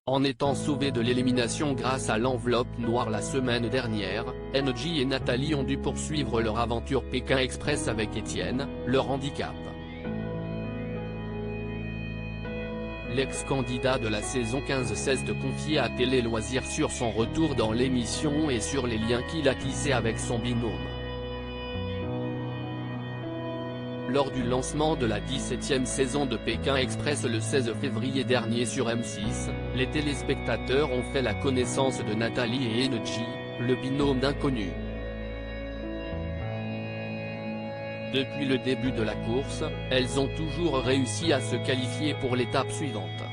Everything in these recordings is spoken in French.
En étant sauvés de l'élimination grâce à l'enveloppe noire la semaine dernière, NJ et Nathalie ont dû poursuivre leur aventure Pékin Express avec Étienne, leur handicap. L'ex-candidat de la saison 15 cesse de confier à Télé Loisirs sur son retour dans l'émission et sur les liens qu'il a tissés avec son binôme. Lors du lancement de la 17e saison de Pékin Express le 16 février dernier sur M6, les téléspectateurs ont fait la connaissance de Nathalie et NJ, le binôme d'inconnus. Depuis le début de la course, elles ont toujours réussi à se qualifier pour l'étape suivante.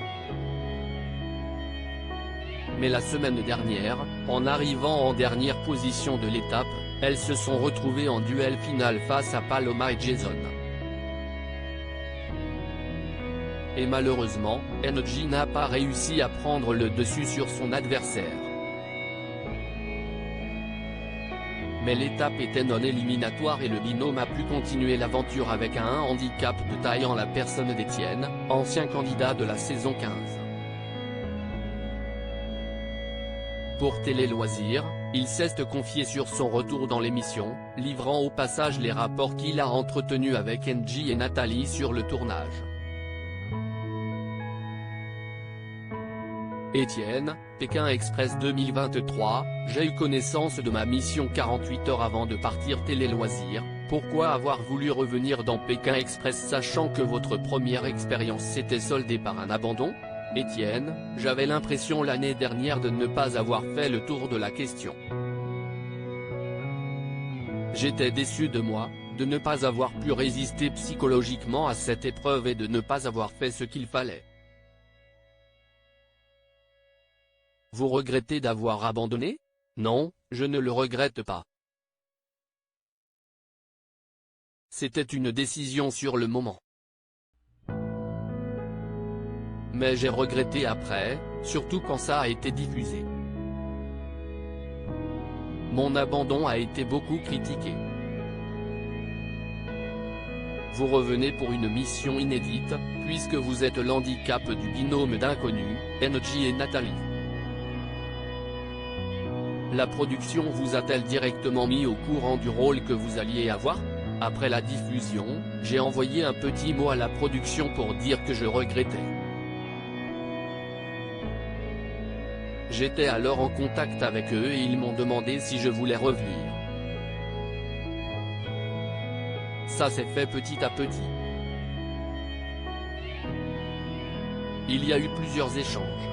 Mais la semaine dernière, en arrivant en dernière position de l'étape, elles se sont retrouvées en duel final face à Paloma et Jason. Et malheureusement, NJ n'a pas réussi à prendre le dessus sur son adversaire. Mais l'étape était non éliminatoire et le binôme a pu continuer l'aventure avec un handicap de taille en la personne d'Étienne, ancien candidat de la saison 15. Pour Télé Loisirs, il cesse de confier sur son retour dans l'émission, livrant au passage les rapports qu'il a entretenus avec NJ et Nathalie sur le tournage. Étienne, Pékin Express 2023, j'ai eu connaissance de ma mission 48 heures avant de partir Télé Loisirs, pourquoi avoir voulu revenir dans Pékin Express sachant que votre première expérience s'était soldée par un abandon? Étienne, j'avais l'impression l'année dernière de ne pas avoir fait le tour de la question. J'étais déçu de moi, de ne pas avoir pu résister psychologiquement à cette épreuve et de ne pas avoir fait ce qu'il fallait. Vous regrettez d'avoir abandonné? Non, je ne le regrette pas. C'était une décision sur le moment. Mais j'ai regretté après, surtout quand ça a été diffusé. Mon abandon a été beaucoup critiqué. Vous revenez pour une mission inédite, puisque vous êtes l'handicap du binôme d'inconnus, NJ et Nathalie. La production vous a-t-elle directement mis au courant du rôle que vous alliez avoir? Après la diffusion, j'ai envoyé un petit mot à la production pour dire que je regrettais. J'étais alors en contact avec eux et ils m'ont demandé si je voulais revenir. Ça s'est fait petit à petit. Il y a eu plusieurs échanges.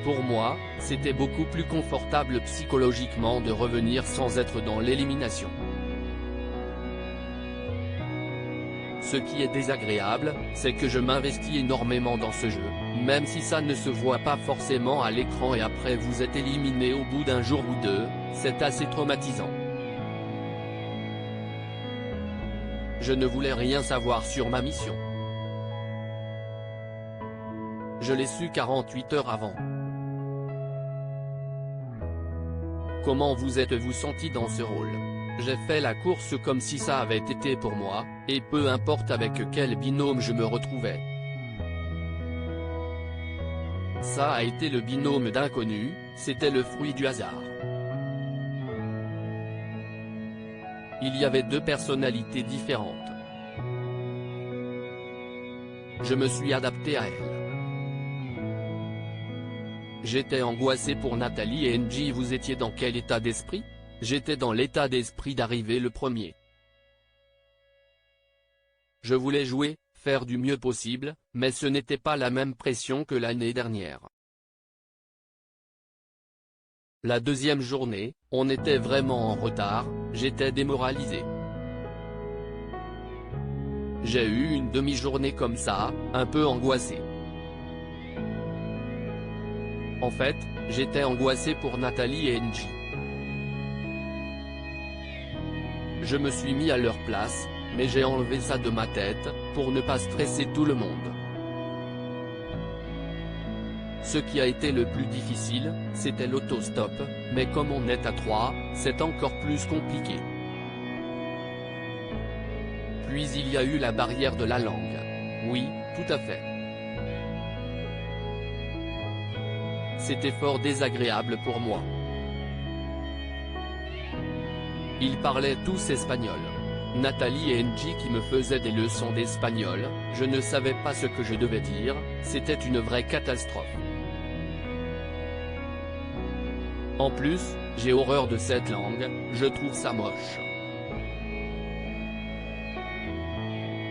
Pour moi, c'était beaucoup plus confortable psychologiquement de revenir sans être dans l'élimination. Ce qui est désagréable, c'est que je m'investis énormément dans ce jeu, même si ça ne se voit pas forcément à l'écran et après vous êtes éliminé au bout d'un jour ou deux, c'est assez traumatisant. Je ne voulais rien savoir sur ma mission. Je l'ai su 48 heures avant. Comment vous êtes-vous senti dans ce rôle? J'ai fait la course comme si ça avait été pour moi, et peu importe avec quel binôme je me retrouvais. Ça a été le binôme d'inconnus, c'était le fruit du hasard. Il y avait deux personnalités différentes. Je me suis adapté à elles. J'étais angoissé pour Nathalie et NJ. Vous étiez dans quel état d'esprit? J'étais dans l'état d'esprit d'arriver le premier. Je voulais jouer, faire du mieux possible, mais ce n'était pas la même pression que l'année dernière. La deuxième journée, on était vraiment en retard, j'étais démoralisé. J'ai eu une demi-journée comme ça, un peu angoissé. En fait, j'étais angoissé pour Nathalie et NJ. Je me suis mis à leur place, mais j'ai enlevé ça de ma tête, pour ne pas stresser tout le monde. Ce qui a été le plus difficile, c'était l'autostop, mais comme on est à 3, c'est encore plus compliqué. Puis il y a eu la barrière de la langue. Oui, tout à fait. c'était fort désagréable pour moi. Ils parlaient tous espagnol. Nathalie et Angie qui me faisaient des leçons d'espagnol, je ne savais pas ce que je devais dire, c'était une vraie catastrophe. En plus, j'ai horreur de cette langue, je trouve ça moche.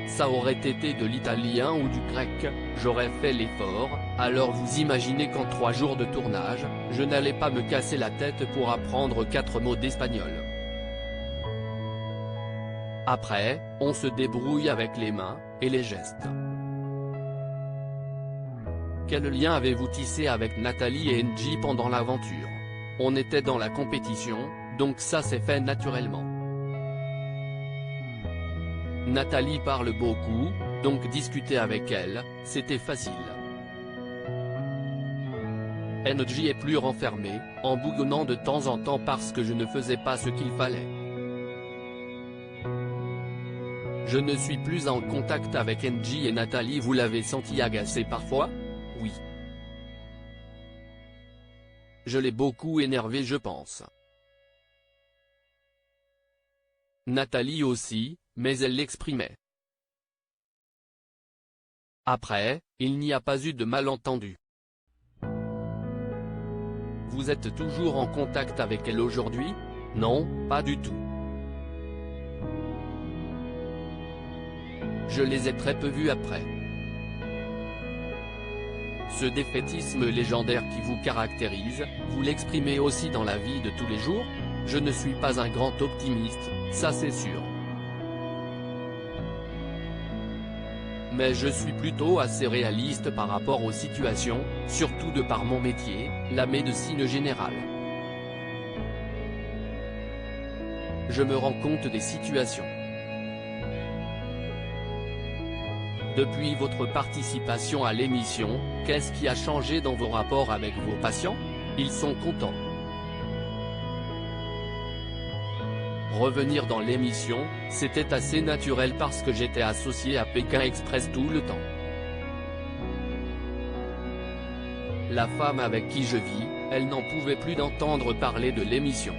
Ça aurait été de l'italien ou du grec, j'aurais fait l'effort, alors vous imaginez qu'en 3 jours de tournage, je n'allais pas me casser la tête pour apprendre 4 mots d'espagnol. Après, on se débrouille avec les mains, et les gestes. Quel lien avez-vous tissé avec Nathalie et Angie pendant l'aventure? On était dans la compétition, donc ça s'est fait naturellement. Nathalie parle beaucoup, donc discuter avec elle, c'était facile. Angie est plus renfermée, en bougonnant de temps en temps parce que je ne faisais pas ce qu'il fallait. Je ne suis plus en contact avec Angie et Nathalie. Vous l'avez senti agacée parfois? Oui. Je l'ai beaucoup énervée je pense. Nathalie aussi, mais elle l'exprimait. Après, il n'y a pas eu de malentendu. Vous êtes toujours en contact avec elle aujourd'hui? Non, pas du tout. Je les ai très peu vus après. Ce défaitisme légendaire qui vous caractérise, vous l'exprimez aussi dans la vie de tous les jours? Je ne suis pas un grand optimiste, ça c'est sûr. Mais je suis plutôt assez réaliste par rapport aux situations, surtout de par mon métier, la médecine générale. Je me rends compte des situations. Depuis votre participation à l'émission, qu'est-ce qui a changé dans vos rapports avec vos patients? Ils sont contents. Revenir dans l'émission, c'était assez naturel parce que j'étais associé à Pékin Express tout le temps. La femme avec qui je vis, elle n'en pouvait plus d'entendre parler de l'émission.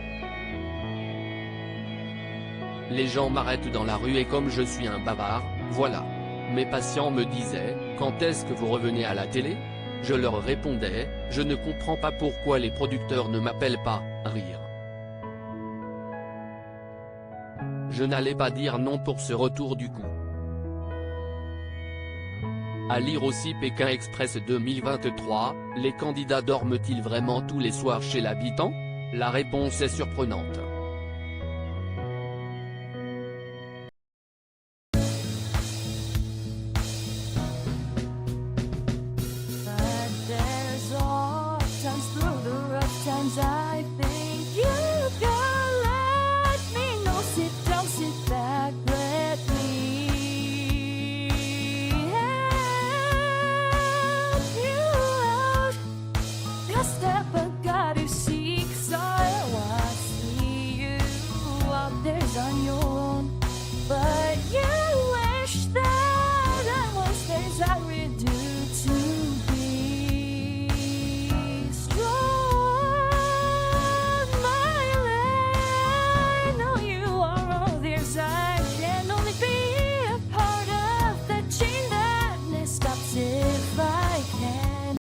Les gens m'arrêtent dans la rue et comme je suis un bavard, voilà. Mes patients me disaient, quand est-ce que vous revenez à la télé? Je leur répondais, je ne comprends pas pourquoi les producteurs ne m'appellent pas, rire. Je n'allais pas dire non pour ce retour du coup. À lire aussi Pékin Express 2023, les candidats dorment-ils vraiment tous les soirs chez l'habitant? La réponse est surprenante.